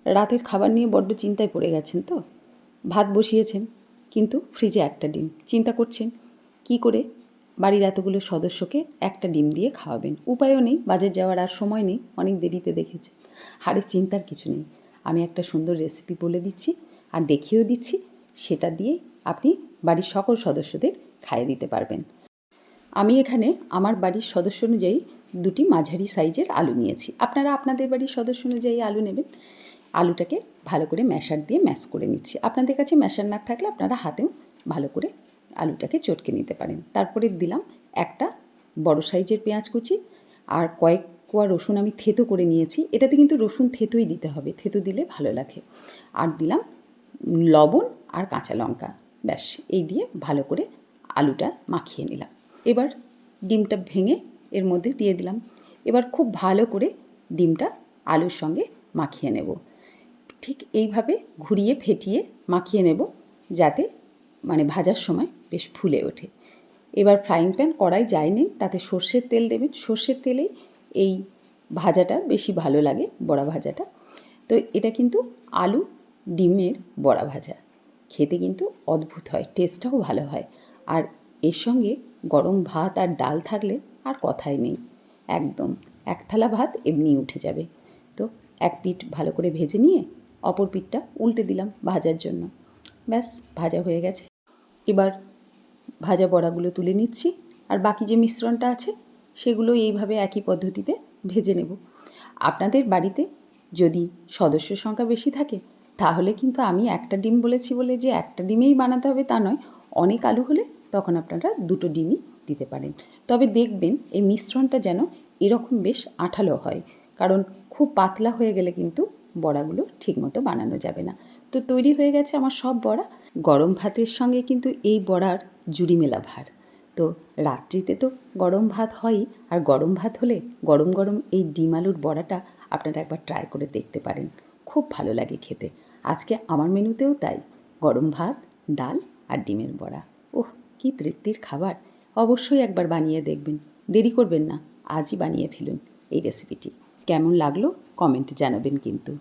রাতের খাবার নিয়ে বড্ড চিন্তায় পড়ে গেছেন তো? ভাত বসিয়েছেন, কিন্তু ফ্রিজে একটা ডিম। চিন্তা করছেন কী করে বাড়ির এতগুলো সদস্যকে একটা ডিম দিয়ে খাওয়াবেন। উপায়ও নেই, বাজার যাওয়ার আর সময় নেই, অনেক দেরিতে দেখেছেন। আরে চিন্তার কিছু নেই, আমি একটা সুন্দর রেসিপি বলে দিচ্ছি আর দেখিয়েও দিচ্ছি। সেটা দিয়ে আপনি বাড়ির সকল সদস্যদের খাইয়ে দিতে পারবেন। আমি এখানে আমার বাড়ির সদস্য অনুযায়ী দুটি মাঝারি সাইজের আলু নিয়েছি। আপনারা আপনাদের বাড়ির সদস্য অনুযায়ী আলু নেবেন। আলুটাকে ভালো করে ম্যাশার দিয়ে ম্যাশ করে নিচ্ছি। আপনাদের কাছে ম্যাশার না থাকলে আপনারা হাতেও ভালো করে আলুটাকে চটকে নিতে পারেন। তারপরে দিলাম একটা বড় সাইজের পেঁয়াজ কুচি আর কয়েক কোয়া রসুন আমি থেতো করে নিয়েছি। এটাতে কিন্তু রসুন থেতোই দিতে হবে, থেতো দিলে ভালো লাগে। আর দিলাম লবণ আর কাঁচা লঙ্কা। ব্যাস, এই দিয়ে ভালো করে আলুটা মাখিয়ে নিলাম। এবার ডিমটা ভেঙে এর মধ্যে দিয়ে দিলাম। এবার খুব ভালো করে ডিমটা আলুর সঙ্গে মাখিয়ে নেব। ঠিক এইভাবে ঘুরিয়ে ফেটিয়ে মাখিয়ে নেব, যাতে ভাজার সময় বেশ ফুলে ওঠে। এবার ফ্রাইং প্যান কড়াই যায়নি, তাতে সর্ষের তেল দেবেন। সর্ষের তেলেই এই ভাজাটা বেশি ভালো লাগে, বড়া ভাজাটা। তো এটা কিন্তু আলু ডিমের বড়া ভাজা, খেতে কিন্তু অদ্ভুত হয়, টেস্টটাও ভালো হয়। আর এর সঙ্গে গরম ভাত আর ডাল থাকলে আর কথাই নেই, একদম এক থালা ভাত এমনিই উঠে যাবে। তো এক পিঠ ভালো করে ভেজে নিয়ে অপর পিঠটা উল্টে দিলাম ভাজার জন্য। ব্যাস, ভাজা হয়ে গেছে। এবার ভাজা বড়াগুলো তুলে নিচ্ছি, আর বাকি যে মিশ্রণটা আছে সেগুলো এইভাবে একই পদ্ধতিতে ভেজে নেব। আপনাদের বাড়িতে যদি সদস্য সংখ্যা বেশি থাকে তাহলে কিন্তু আমি একটা ডিম বলেছি বলে যে একটা ডিমেই বানাতে হবে তা নয়। অনেক আলু হলে তখন আপনারা দুটো ডিমই দিতে পারেন। তবে দেখবেন এই মিশ্রণটা যেন এরকম বেশ আঠালো হয়, কারণ খুব পাতলা হয়ে গেলে কিন্তু বড়াগুলো ঠিকমতো বানানো যাবে না। তো তৈরি হয়ে গেছে আমার সব বড়া। গরম ভাতের সঙ্গে কিন্তু এই বড়ার জুড়ি মেলা ভার। তো রাত্রিতে তো গরম ভাত হয়ই, আর গরম ভাত হলে গরম গরম এই ডিম আলুর বড়াটা আপনারা একবার ট্রাই করে দেখতে পারেন, খুব ভালো লাগে খেতে। আজকে আমার মেনুতেও তাই, গরম ভাত, ডাল আর ডিমের বড়া। ওহ, কী তৃপ্তির খাবার! অবশ্যই একবার বানিয়ে দেখবেন, দেরি করবেন না, আজই বানিয়ে ফেলুন এই রেসিপিটি। কেমন লাগলো কমেন্টে জানাবেন কিন্তু।